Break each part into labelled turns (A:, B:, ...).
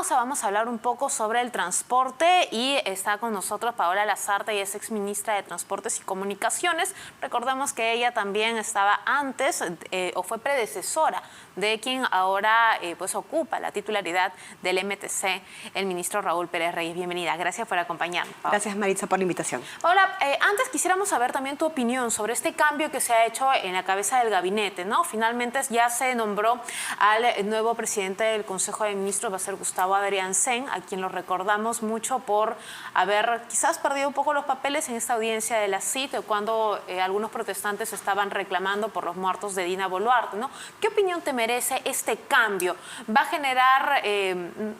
A: pausa vamos a hablar un poco sobre el transporte y está con nosotros Paola Lasarte, ella es exministra de Transportes y Comunicaciones. Recordemos que ella también estaba antes o fue predecesora de quien ahora pues ocupa la titularidad del MTC, el ministro Raúl Pérez Reyes. Bienvenida, gracias por acompañarnos, Paola.
B: Gracias, Maritza, por la invitación.
A: Paola, antes quisiéramos saber también tu opinión sobre este cambio que se ha hecho en la cabeza del gabinete, ¿no? Finalmente ya se nombró al nuevo presidente del Consejo de Ministros, va a ser Gustavo Adriancén, a quien lo recordamos mucho por haber quizás perdido un poco los papeles en esta audiencia de la CIT cuando algunos protestantes estaban reclamando por los muertos de Dina Boluarte, ¿no? ¿Qué opinión te merece este cambio? ¿Va a generar,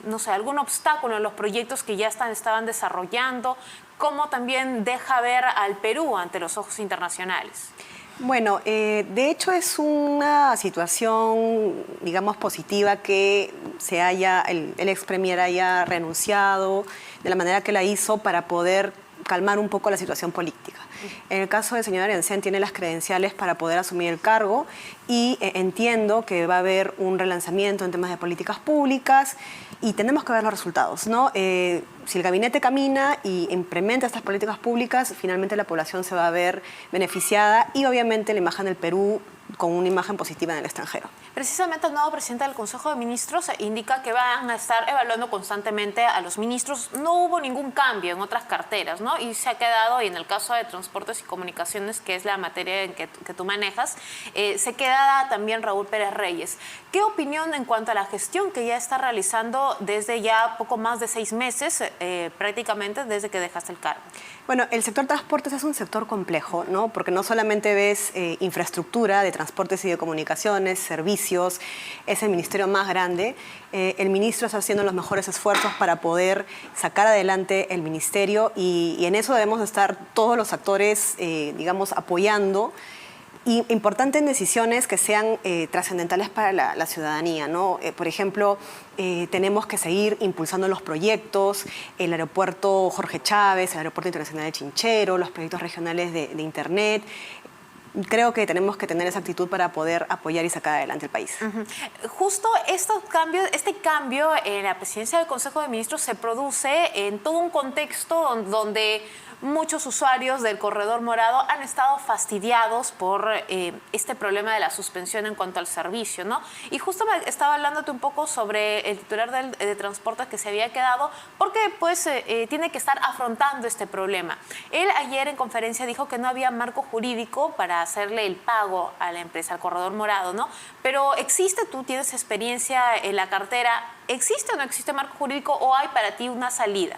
A: no sé, algún obstáculo en los proyectos que ya estaban desarrollando? ¿Cómo también deja ver al Perú ante los ojos internacionales?
B: Bueno, de hecho es una situación, digamos, positiva que el ex premier haya renunciado de la manera que la hizo para poder calmar un poco la situación política. En el caso del señor Adriancén tiene las credenciales para poder asumir el cargo y entiendo que va a haber un relanzamiento en temas de políticas públicas y tenemos que ver los resultados, ¿no? Si el gabinete camina y implementa estas políticas públicas, finalmente la población se va a ver beneficiada y obviamente la imagen del Perú con una imagen positiva en el extranjero.
A: Precisamente el nuevo presidente del Consejo de Ministros indica que van a estar evaluando constantemente a los ministros. No hubo ningún cambio en otras carteras, ¿no? Y se ha quedado, y en el caso de Transportes y Comunicaciones, que es la materia en que tú manejas, se queda también Raúl Pérez Reyes. ¿Qué opinión en cuanto a la gestión que ya está realizando desde ya poco más de 6 meses, prácticamente desde que dejaste el cargo?
B: Bueno, el sector transportes es un sector complejo, ¿no? Porque no solamente ves infraestructura de transportes y de comunicaciones, servicios, es el ministerio más grande. El ministro está haciendo los mejores esfuerzos para poder sacar adelante el ministerio y en eso debemos estar todos los actores, digamos, apoyando. Y importante en decisiones que sean trascendentales para la ciudadanía, ¿no? Por ejemplo, tenemos que seguir impulsando los proyectos, el aeropuerto Jorge Chávez, el aeropuerto internacional de Chinchero, los proyectos regionales de Internet. Creo que tenemos que tener esa actitud para poder apoyar y sacar adelante el país.
A: Justo este cambio en la presidencia del Consejo de Ministros se produce en todo un contexto donde muchos usuarios del Corredor Morado han estado fastidiados por este problema de la suspensión en cuanto al servicio, ¿no? Y justo me estaba hablándote un poco sobre el titular de Transportes que se había quedado porque pues tiene que estar afrontando este problema. Él ayer en conferencia dijo que no había marco jurídico para hacerle el pago a la empresa, al Corredor Morado, ¿no? Pero existe, tú tienes experiencia en la cartera, ¿existe o no existe marco jurídico o hay para ti una salida?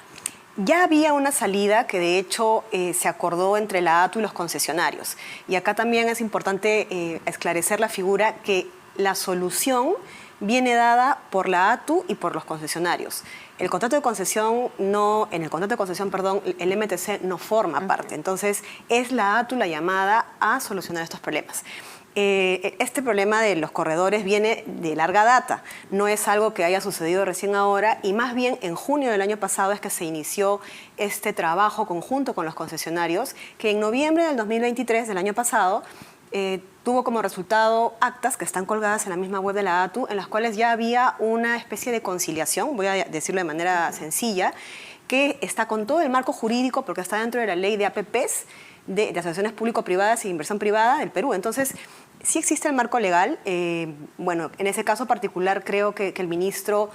B: Ya había una salida que de hecho se acordó entre la ATU y los concesionarios. Y acá también es importante esclarecer la figura que la solución viene dada por la ATU y por los concesionarios. El contrato de concesión en el contrato de concesión, perdón, el MTC no forma parte. Entonces es la ATU la llamada a solucionar estos problemas. Este problema de los corredores viene de larga data, no es algo que haya sucedido recién ahora y más bien en junio del año pasado es que se inició este trabajo conjunto con los concesionarios que en noviembre del 2023 del año pasado tuvo como resultado actas que están colgadas en la misma web de la ATU en las cuales ya había una especie de conciliación, voy a decirlo de manera sencilla, que está con todo el marco jurídico porque está dentro de la ley de APPs, de asociaciones público-privadas e inversión privada del Perú. Entonces, sí existe el marco legal. Bueno, en ese caso particular creo que el ministro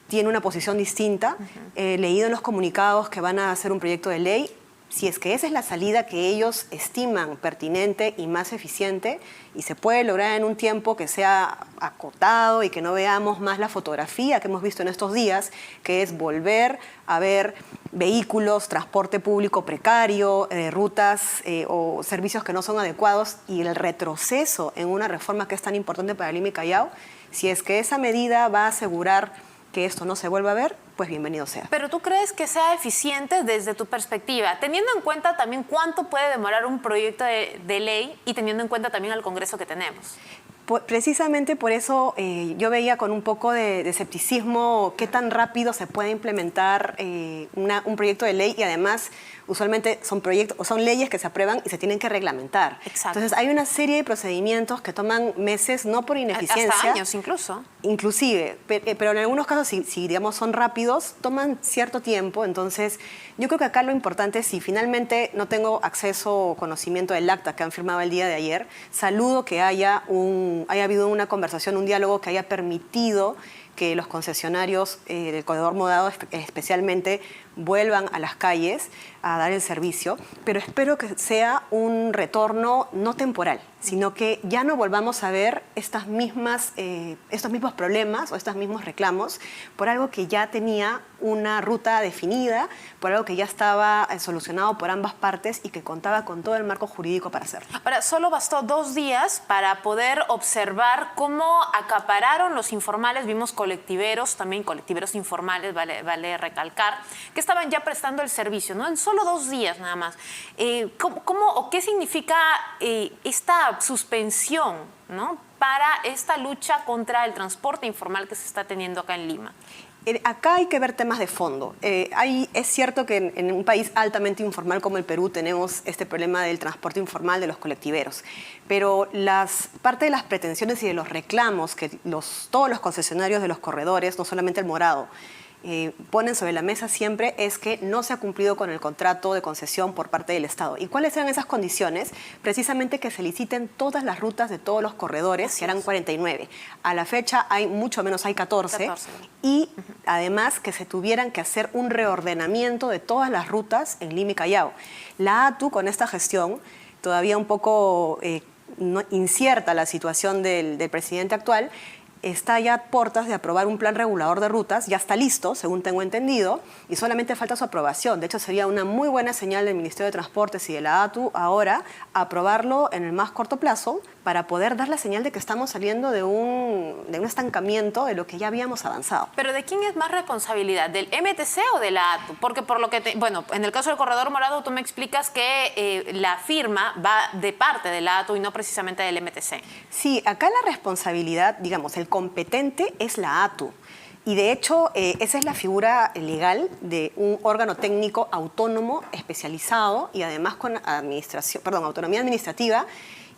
B: tiene una posición distinta. Leído en los comunicados que van a hacer un proyecto de ley, si es que esa es la salida que ellos estiman pertinente y más eficiente y se puede lograr en un tiempo que sea acotado y que no veamos más la fotografía que hemos visto en estos días, que es volver a ver vehículos, transporte público precario, rutas o servicios que no son adecuados y el retroceso en una reforma que es tan importante para Lima y Callao, si es que esa medida va a asegurar que esto no se vuelva a ver, pues bienvenido sea.
A: Pero ¿tú crees que sea eficiente desde tu perspectiva, teniendo en cuenta también cuánto puede demorar un proyecto de ley y teniendo en cuenta también el Congreso que tenemos?
B: Precisamente por eso yo veía con un poco de escepticismo qué tan rápido se puede implementar un proyecto de ley y además usualmente son leyes que se aprueban y se tienen que reglamentar.
A: Exacto.
B: Entonces hay una serie de procedimientos que toman meses, no por ineficiencia.
A: Hasta años incluso.
B: Inclusive, pero en algunos casos, si digamos son rápidos, toman cierto tiempo. Entonces, yo creo que acá lo importante es, si finalmente no tengo acceso o conocimiento del acta que han firmado el día de ayer, saludo que haya habido una conversación, un diálogo que haya permitido que los concesionarios del corredor morado especialmente vuelvan a las calles a dar el servicio, pero espero que sea un retorno no temporal, sino que ya no volvamos a ver estos mismos problemas o estos mismos reclamos por algo que ya tenía una ruta definida, por algo que ya estaba solucionado por ambas partes y que contaba con todo el marco jurídico para hacerlo.
A: Ahora, solo bastó 2 días para poder observar cómo acapararon los informales. Vimos colectiveros, también colectiveros informales, vale recalcar, que estaban ya prestando el servicio, ¿no? En solo 2 días nada más. ¿Cómo o qué significa esta suspensión, ¿no?, para esta lucha contra el transporte informal que se está teniendo acá en Lima?
B: Acá hay que ver temas de fondo. Es cierto que en un país altamente informal como el Perú tenemos este problema del transporte informal de los colectiveros, pero parte de las pretensiones y de los reclamos que todos los concesionarios de los corredores, no solamente el Morado, ponen sobre la mesa siempre es que no se ha cumplido con el contrato de concesión por parte del Estado. ¿Y cuáles eran esas condiciones? Precisamente que se liciten todas las rutas de todos los corredores, que eran 49. A la fecha hay mucho menos, hay 14. Y además que se tuvieran que hacer un reordenamiento de todas las rutas en Lima y Callao. La ATU con esta gestión, todavía un poco incierta la situación del presidente actual, está ya a puertas de aprobar un plan regulador de rutas, ya está listo, según tengo entendido, y solamente falta su aprobación. De hecho, sería una muy buena señal del Ministerio de Transportes y de la ATU ahora aprobarlo en el más corto plazo para poder dar la señal de que estamos saliendo de un estancamiento de lo que ya habíamos avanzado.
A: ¿Pero de quién es más responsabilidad? ¿Del MTC o de la ATU? Porque por lo que bueno, en el caso del corredor morado tú me explicas que la firma va de parte de la ATU y no precisamente del MTC.
B: Sí, acá la responsabilidad, digamos, el competente es la ATU. Y de hecho, esa es la figura legal de un órgano técnico autónomo, especializado y además con autonomía administrativa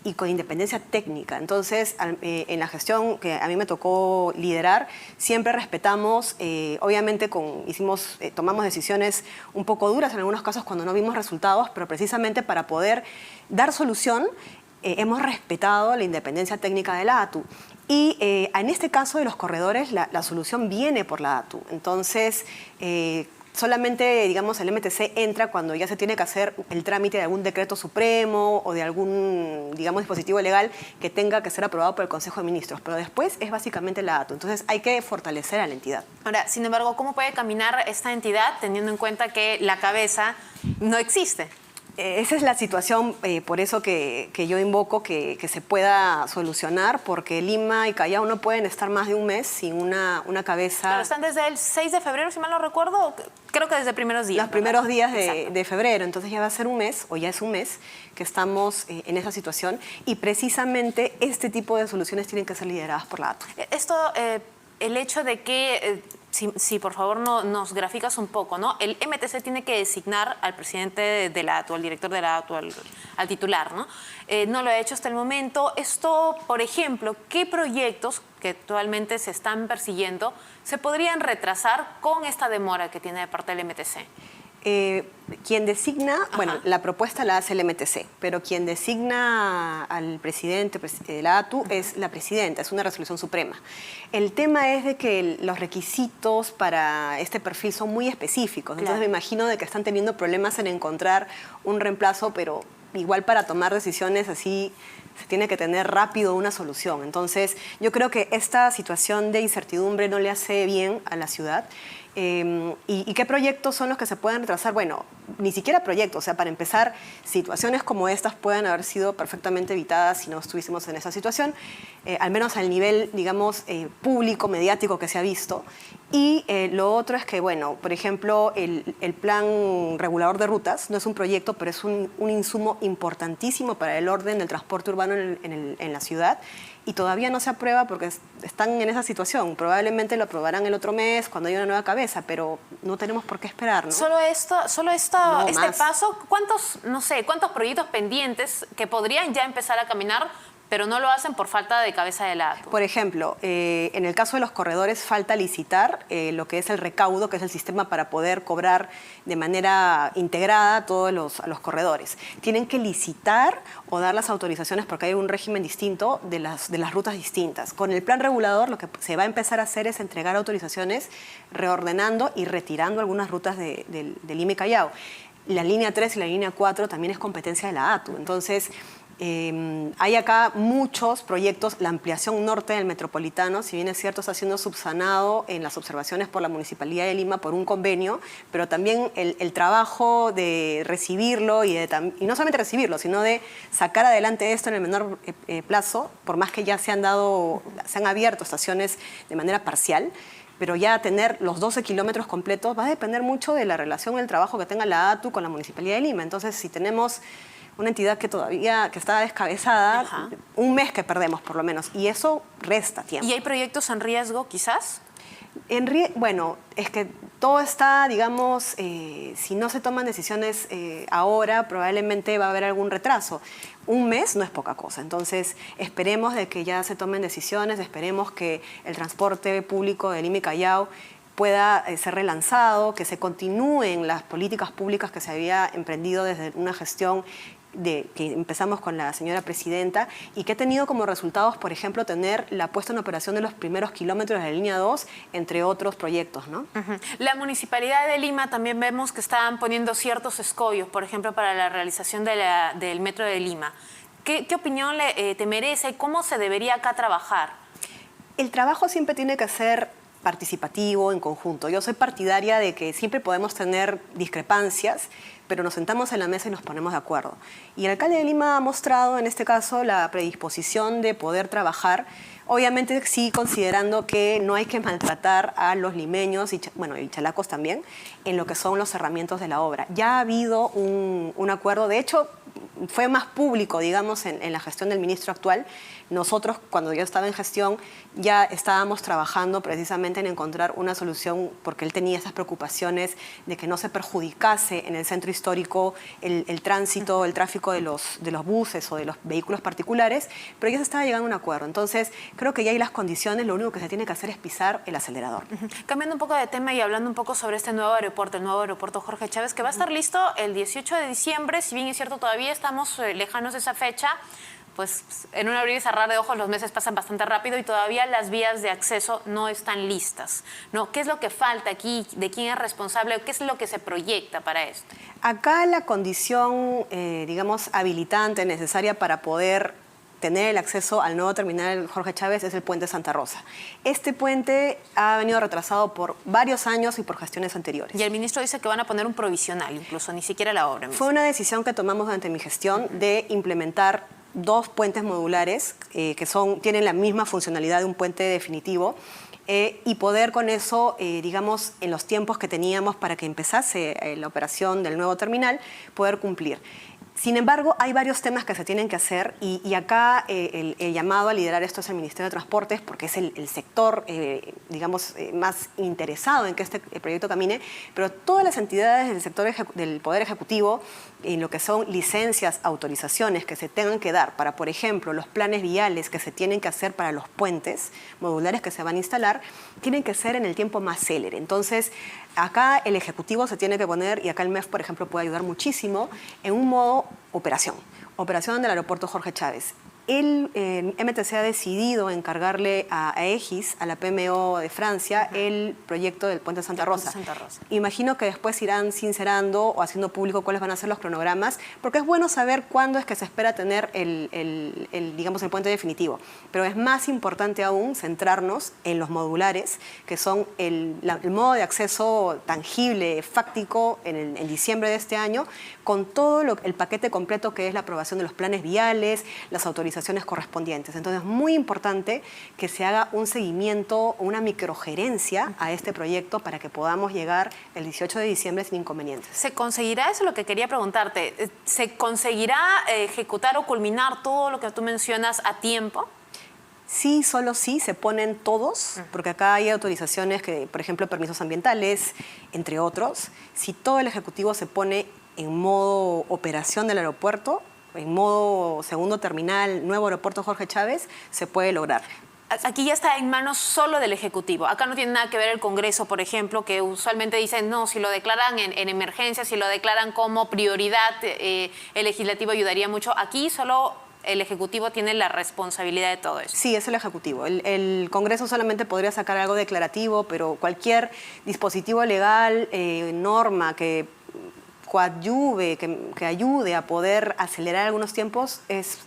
B: y con independencia técnica. Entonces, en la gestión que a mí me tocó liderar, siempre respetamos, obviamente tomamos decisiones un poco duras en algunos casos cuando no vimos resultados, pero precisamente para poder dar solución, hemos respetado la independencia técnica de la ATU. Y en este caso de los corredores, la solución viene por la ATU. Entonces, solamente, digamos, el MTC entra cuando ya se tiene que hacer el trámite de algún decreto supremo o de algún, digamos, dispositivo legal que tenga que ser aprobado por el Consejo de Ministros. Pero después es básicamente la ATU. Entonces, hay que fortalecer a la entidad. Ahora,
A: sin embargo, ¿cómo puede caminar esta entidad teniendo en cuenta que la cabeza no existe?
B: Esa es la situación, por eso que yo invoco que se pueda solucionar, porque Lima y Callao no pueden estar más de un mes sin una cabeza.
A: Pero están desde el 6 de febrero, si mal no recuerdo, creo que desde primeros días.
B: Los primeros días de febrero, entonces ya va a ser un mes, o ya es un mes, que estamos en esa situación, y precisamente este tipo de soluciones tienen que ser lideradas por la ATU.
A: Esto, el hecho de que... Si por favor nos graficas un poco, ¿no? El MTC tiene que designar al presidente de la ATU, al director de la ATU, al titular, ¿no? No lo ha hecho hasta el momento. Esto, por ejemplo, ¿qué proyectos que actualmente se están persiguiendo se podrían retrasar con esta demora que tiene de parte del MTC?
B: Quien designa, bueno, la propuesta la hace el MTC, pero quien designa al presidente de la ATU es la presidenta, es una resolución suprema. El tema es de que los requisitos para este perfil son muy específicos, entonces me imagino de que están teniendo problemas en encontrar un reemplazo, pero igual para tomar decisiones así se tiene que tener rápido una solución. Entonces, yo creo que esta situación de incertidumbre no le hace bien a la ciudad. ¿Y qué proyectos son los que se pueden retrasar? Bueno, ni siquiera proyectos. O sea, para empezar, situaciones como estas pueden haber sido perfectamente evitadas si no estuviésemos en esa situación, al menos al nivel, digamos, público, mediático que se ha visto. Y lo otro es que, bueno, por ejemplo, el plan regulador de rutas no es un proyecto, pero es un insumo importantísimo para el orden del transporte urbano urbano en la ciudad y todavía no se aprueba porque están en esa situación. Probablemente lo aprobarán el otro mes cuando haya una nueva cabeza, pero no tenemos por qué esperar, ¿no?
A: Solo este
B: más.
A: paso, ¿cuántos proyectos pendientes que podrían ya empezar a caminar, pero no lo hacen por falta de cabeza de la ATU?
B: Por ejemplo, en el caso de los corredores falta licitar lo que es el recaudo, que es el sistema para poder cobrar de manera integrada a todos los corredores. Tienen que licitar o dar las autorizaciones porque hay un régimen distinto de las rutas distintas. Con el plan regulador lo que se va a empezar a hacer es entregar autorizaciones reordenando y retirando algunas rutas del Lima y Callao. La línea 3 y la línea 4 también es competencia de la ATU. Entonces, hay acá muchos proyectos. La ampliación norte del metropolitano, si bien es cierto, está siendo subsanado en las observaciones por la Municipalidad de Lima por un convenio, pero también el trabajo de recibirlo y no solamente recibirlo, sino de sacar adelante esto en el menor plazo, por más que ya se han abierto estaciones de manera parcial, pero ya tener los 12 kilómetros completos va a depender mucho de la relación, el trabajo que tenga la ATU con la Municipalidad de Lima. Entonces, si tenemos una entidad que está descabezada,
A: Ajá,
B: un mes que perdemos por lo menos, y eso resta tiempo.
A: ¿Y hay proyectos en riesgo quizás?
B: Bueno, es que todo está, digamos, si no se toman decisiones ahora, probablemente va a haber algún retraso. Un mes no es poca cosa, entonces esperemos de que ya se tomen decisiones, esperemos que el transporte público de Lima y Callao pueda ser relanzado, que se continúen las políticas públicas que se había emprendido desde una gestión que empezamos con la señora presidenta y que ha tenido como resultados, por ejemplo, tener la puesta en operación de los primeros kilómetros de la línea 2, entre otros proyectos, ¿no?
A: La Municipalidad de Lima también vemos que están poniendo ciertos escollos, por ejemplo, para la realización del Metro de Lima. ¿Qué opinión te merece y cómo se debería acá trabajar?
B: El trabajo siempre tiene que ser participativo, en conjunto. Yo soy partidaria de que siempre podemos tener discrepancias, pero nos sentamos en la mesa y nos ponemos de acuerdo. Y el alcalde de Lima ha mostrado, en este caso, la predisposición de poder trabajar, obviamente sí considerando que no hay que maltratar a los limeños y chalacos también, en lo que son los cerramientos de la obra. Ya ha habido un acuerdo, de hecho, fue más público, digamos, en la gestión del ministro actual. Nosotros, cuando yo estaba en gestión, ya estábamos trabajando precisamente en encontrar una solución porque él tenía esas preocupaciones de que no se perjudicase en el centro histórico el tránsito, el tráfico de los buses o de los vehículos particulares, pero ya se estaba llegando a un acuerdo. Entonces, creo que ya hay las condiciones, lo único que se tiene que hacer es pisar el acelerador.
A: Cambiando un poco de tema y hablando un poco sobre este nuevo aeropuerto, el nuevo aeropuerto Jorge Chávez, que va a estar listo el 18 de diciembre, si bien es cierto todavía estamos lejanos de esa fecha, pues en un abrir y cerrar de ojos los meses pasan bastante rápido y todavía las vías de acceso no están listas, ¿no? ¿Qué es lo que falta aquí? ¿De quién es responsable? ¿Qué es lo que se proyecta para esto?
B: Acá la condición, digamos, habilitante necesaria para poder tener el acceso al nuevo terminal Jorge Chávez es el puente Santa Rosa. Este puente ha venido retrasado por varios años y por gestiones anteriores.
A: Y el ministro dice que van a poner un provisional, incluso ni siquiera la obra.
B: Fue una decisión que tomamos durante mi gestión de implementar 2 puentes modulares que tienen la misma funcionalidad de un puente definitivo y poder con eso, digamos, en los tiempos que teníamos para que empezase la operación del nuevo terminal, poder cumplir. Sin embargo, hay varios temas que se tienen que hacer y acá el llamado a liderar esto es el Ministerio de Transportes porque es el sector, digamos, más interesado en que este proyecto camine, pero todas las entidades del sector del Poder Ejecutivo, en lo que son licencias, autorizaciones que se tengan que dar para, por ejemplo, los planes viales que se tienen que hacer para los puentes modulares que se van a instalar, tienen que ser en el tiempo más célere. Entonces, acá el Ejecutivo se tiene que poner, y acá el MEF, por ejemplo, puede ayudar muchísimo, en un modo operación del aeropuerto Jorge Chávez. El MTC ha decidido encargarle a Aegis, a la PMO de Francia, el proyecto del puente Santa Rosa. Imagino que después irán sincerando o haciendo público cuáles van a ser los cronogramas, porque es bueno saber cuándo es que se espera tener digamos, el puente definitivo. Pero es más importante aún centrarnos en los modulares, que son el modo de acceso tangible, fáctico, en diciembre de este año, con todo el paquete completo que es la aprobación de los planes viales, las autorizaciones autorizaciones correspondientes. Entonces es muy importante que se haga un seguimiento, una microgerencia a este proyecto para que podamos llegar el 18 de diciembre sin inconvenientes.
A: ¿Se conseguirá? Eso es lo que quería preguntarte. ¿Se conseguirá ejecutar o culminar todo lo que tú mencionas a tiempo?
B: Sí, solo sí, se ponen todos, porque acá hay autorizaciones que, por ejemplo, permisos ambientales, entre otros. Si todo el Ejecutivo se pone en modo operación del aeropuerto, en modo segundo terminal, nuevo aeropuerto Jorge Chávez, se puede lograr.
A: Aquí ya está en manos solo del Ejecutivo. Acá no tiene nada que ver el Congreso, por ejemplo, que usualmente dicen, no, si lo declaran en emergencia, si lo declaran como prioridad, el Legislativo ayudaría mucho. Aquí solo el Ejecutivo tiene la responsabilidad de todo eso.
B: Sí, es el Ejecutivo. El Congreso solamente podría sacar algo declarativo, pero cualquier dispositivo legal, norma que coadyuve, que ayude a poder acelerar algunos tiempos, es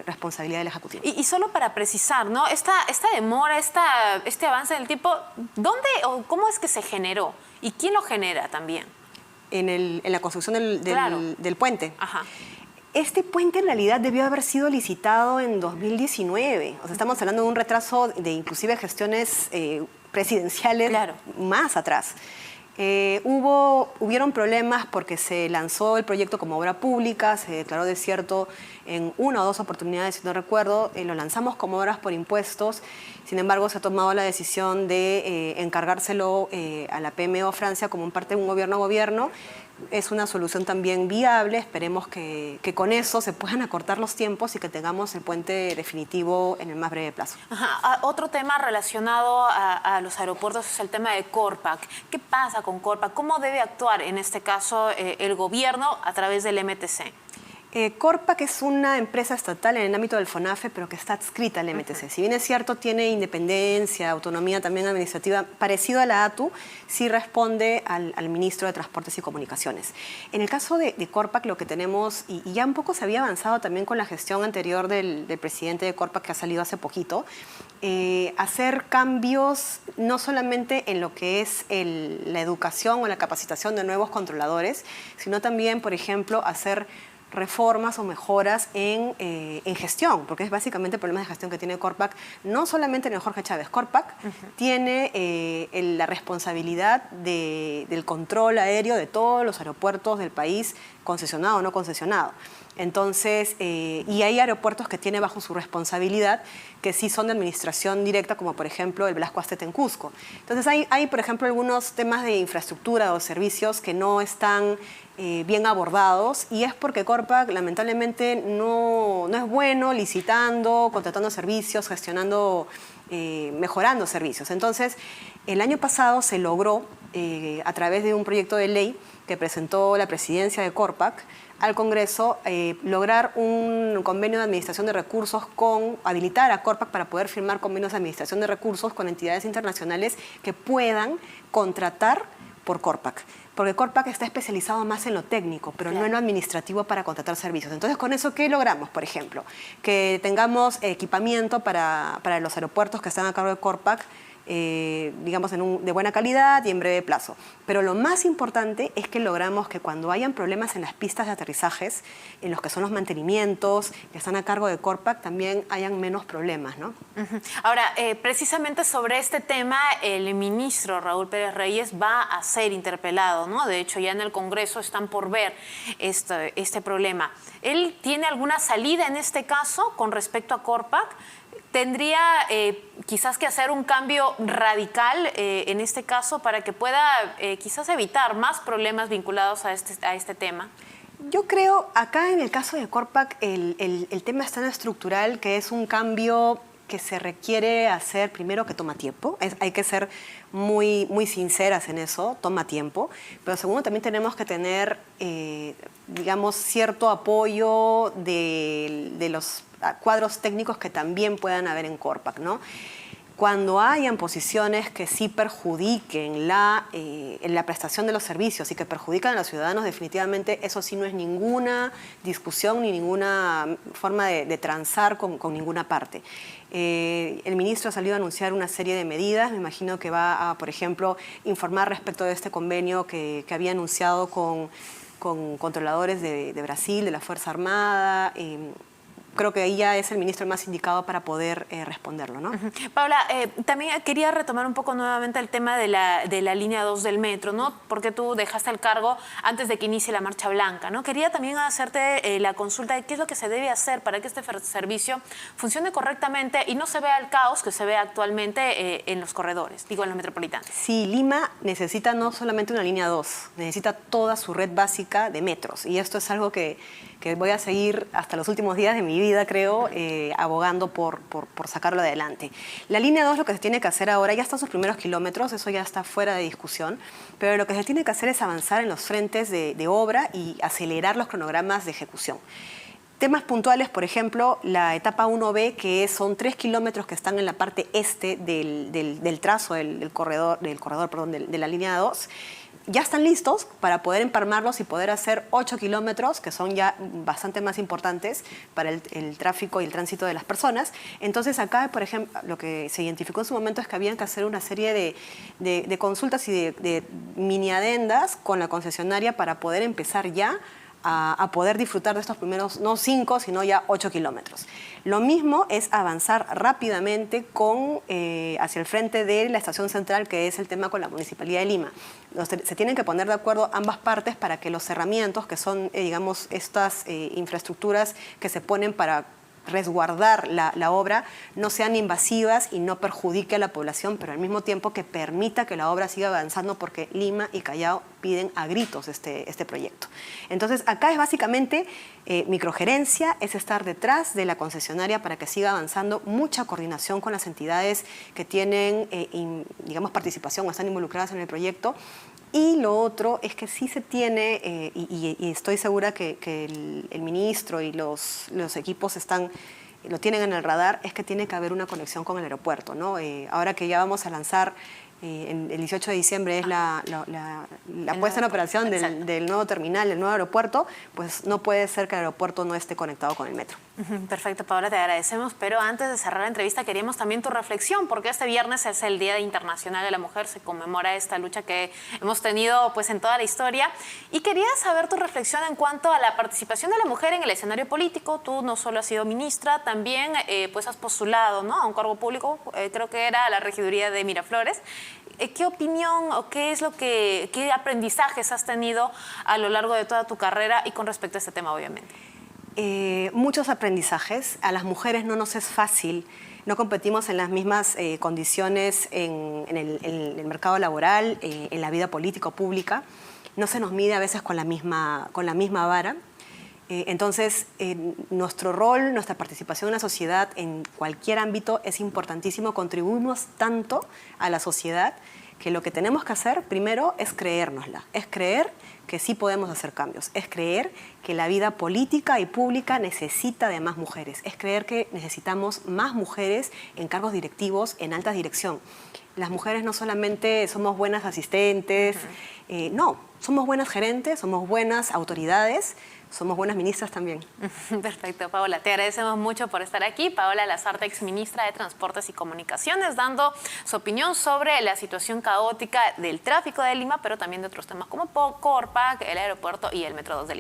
B: responsabilidad del Ejecutivo.
A: Y solo para precisar, ¿no? Esta demora, este avance en el tiempo, ¿dónde o cómo es que se generó? ¿Y quién lo genera también?
B: En la construcción del puente.
A: Ajá.
B: Este puente en realidad debió haber sido licitado en 2019. O sea, estamos hablando de un retraso de inclusive gestiones presidenciales más atrás. Hubieron problemas porque se lanzó el proyecto como obra pública, se declaró desierto en una o dos oportunidades, si no recuerdo, lo lanzamos como obras por impuestos, sin embargo se ha tomado la decisión de encargárselo a la PMO Francia como parte de un gobierno a gobierno. Es una solución también viable, esperemos que con eso se puedan acortar los tiempos y que tengamos el puente definitivo en el más breve plazo.
A: Ajá. Otro tema relacionado a los aeropuertos es el tema de Corpac. ¿Qué pasa con Corpac? ¿Cómo debe actuar en este caso el gobierno a través del MTC?
B: Corpac es una empresa estatal en el ámbito del FONAFE, pero que está adscrita al MTC. Si bien es cierto, tiene independencia, autonomía también administrativa, parecido a la ATU, sí responde al ministro de Transportes y Comunicaciones. En el caso de Corpac, lo que tenemos, y ya un poco se había avanzado también con la gestión anterior del presidente de Corpac, que ha salido hace poquito, hacer cambios no solamente en lo que es la educación o la capacitación de nuevos controladores, sino también, por ejemplo, hacer reformas o mejoras en gestión, porque es básicamente el problema de gestión que tiene Corpac, no solamente en el Jorge Chávez. Corpac tiene la responsabilidad del control aéreo de todos los aeropuertos del país, concesionado o no concesionado. Entonces, y hay aeropuertos que tiene bajo su responsabilidad que sí son de administración directa, como por ejemplo el Blasco Astete en Cusco. Entonces hay, por ejemplo, algunos temas de infraestructura o servicios que no están bien abordados, y es porque Corpac lamentablemente no es bueno licitando, contratando servicios, gestionando, mejorando servicios. Entonces, el año pasado se logró, a través de un proyecto de ley que presentó la presidencia de Corpac al Congreso, lograr un convenio de administración de recursos habilitar a Corpac para poder firmar convenios de administración de recursos con entidades internacionales que puedan contratar por Corpac. Porque Corpac está especializado más en lo técnico, pero no en lo administrativo para contratar servicios. Entonces, ¿con eso qué logramos, por ejemplo? Que tengamos equipamiento para los aeropuertos que están a cargo de Corpac, digamos, de buena calidad y en breve plazo. Pero lo más importante es que logramos que cuando hayan problemas en las pistas de aterrizajes, en los que son los mantenimientos, que están a cargo de Corpac, también hayan menos problemas, ¿no?
A: Ahora, precisamente sobre este tema, el ministro Raúl Pérez Reyes va a ser interpelado, ¿no? De hecho, ya en el Congreso están por ver este problema. ¿Él tiene alguna salida en este caso con respecto a Corpac? ¿Tendría quizás que hacer un cambio radical en este caso para que pueda quizás evitar más problemas vinculados a este tema?
B: Yo creo, acá en el caso de Corpac, el tema es tan estructural que es un cambio que se requiere hacer, primero, que toma tiempo. Hay que ser muy, muy sinceras en eso, toma tiempo. Pero segundo, también tenemos que tener, digamos, cierto apoyo de los cuadros técnicos que también puedan haber en Corpac, ¿no? Cuando hayan posiciones que sí perjudiquen en la prestación de los servicios y que perjudican a los ciudadanos, definitivamente eso sí no es ninguna discusión ni ninguna forma de transar con ninguna parte. El ministro ha salido a anunciar una serie de medidas. Me imagino que va a, por ejemplo, informar respecto de este convenio que había anunciado con controladores de Brasil, de la Fuerza Armada, creo que ahí ya es el ministro más indicado para poder responderlo, ¿no?
A: Paola, también quería retomar un poco nuevamente el tema de la línea 2 del metro, ¿no? Porque tú dejaste el cargo antes de que inicie la Marcha Blanca, ¿no? Quería también hacerte la consulta de qué es lo que se debe hacer para que este servicio funcione correctamente y no se vea el caos que se ve actualmente en los corredores, digo, en los metropolitanos.
B: Sí, Lima necesita no solamente una línea 2, necesita toda su red básica de metros. Y esto es algo que voy a seguir hasta los últimos días de mi vida, creo, abogando por sacarlo adelante. La línea 2 lo que se tiene que hacer ahora, ya están sus primeros kilómetros, eso ya está fuera de discusión, pero lo que se tiene que hacer es avanzar en los frentes de obra y acelerar los cronogramas de ejecución. Temas puntuales, por ejemplo, la etapa 1B, que son 3 kilómetros que están en la parte este del trazo del corredor, de la línea 2, ya están listos para poder empalmarlos y poder hacer 8 kilómetros, que son ya bastante más importantes para el tráfico y el tránsito de las personas. Entonces acá, por ejemplo, lo que se identificó en su momento es que habían que hacer una serie de consultas y de mini adendas con la concesionaria para poder empezar ya a poder disfrutar de estos primeros, no 5, sino ya 8 kilómetros. Lo mismo es avanzar rápidamente hacia el frente de la estación central, que es el tema con la Municipalidad de Lima. Se tienen que poner de acuerdo ambas partes para que los cerramientos, que son, digamos, estas infraestructuras que se ponen para resguardar la obra, no sean invasivas y no perjudique a la población, pero al mismo tiempo que permita que la obra siga avanzando, porque Lima y Callao piden a gritos este proyecto. Entonces, acá es básicamente microgerencia, es estar detrás de la concesionaria para que siga avanzando, mucha coordinación con las entidades que tienen, digamos, participación o están involucradas en el proyecto. Y lo otro es que sí se tiene, y estoy segura que el ministro y los equipos lo tienen en el radar, es que tiene que haber una conexión con el aeropuerto, ¿no? Ahora que ya vamos a lanzar, el 18 de diciembre es la puesta en operación del nuevo terminal, del nuevo aeropuerto, pues no puede ser que el aeropuerto no esté conectado con el metro.
A: Perfecto, Paola, te agradecemos, pero antes de cerrar la entrevista queríamos también tu reflexión, porque este viernes es el Día Internacional de la Mujer, se conmemora esta lucha que hemos tenido pues en toda la historia, y quería saber tu reflexión en cuanto a la participación de la mujer en el escenario político. Tú no solo has sido ministra, también pues has postulado, ¿no?, a un cargo público, creo que era la regiduría de Miraflores. ¿Qué opinión o qué aprendizajes has tenido a lo largo de toda tu carrera y con respecto a este tema, obviamente?
B: Muchos aprendizajes. A las mujeres no nos es fácil, no competimos en las mismas condiciones en el mercado laboral, en la vida política o pública. No se nos mide a veces con la misma vara. Entonces, nuestro rol, nuestra participación en la sociedad en cualquier ámbito es importantísimo. Contribuimos tanto a la sociedad que lo que tenemos que hacer primero es creérnosla, es creer que sí podemos hacer cambios, es creer que la vida política y pública necesita de más mujeres, es creer que necesitamos más mujeres en cargos directivos, en alta dirección. Las mujeres no solamente somos buenas asistentes, no, somos buenas gerentes, somos buenas autoridades, somos buenas ministras también.
A: Perfecto, Paola. Te agradecemos mucho por estar aquí. Paola Lazarte, exministra de Transportes y Comunicaciones, dando su opinión sobre la situación caótica del tráfico de Lima, pero también de otros temas como Corpac, el aeropuerto y el Metro 2 de Lima.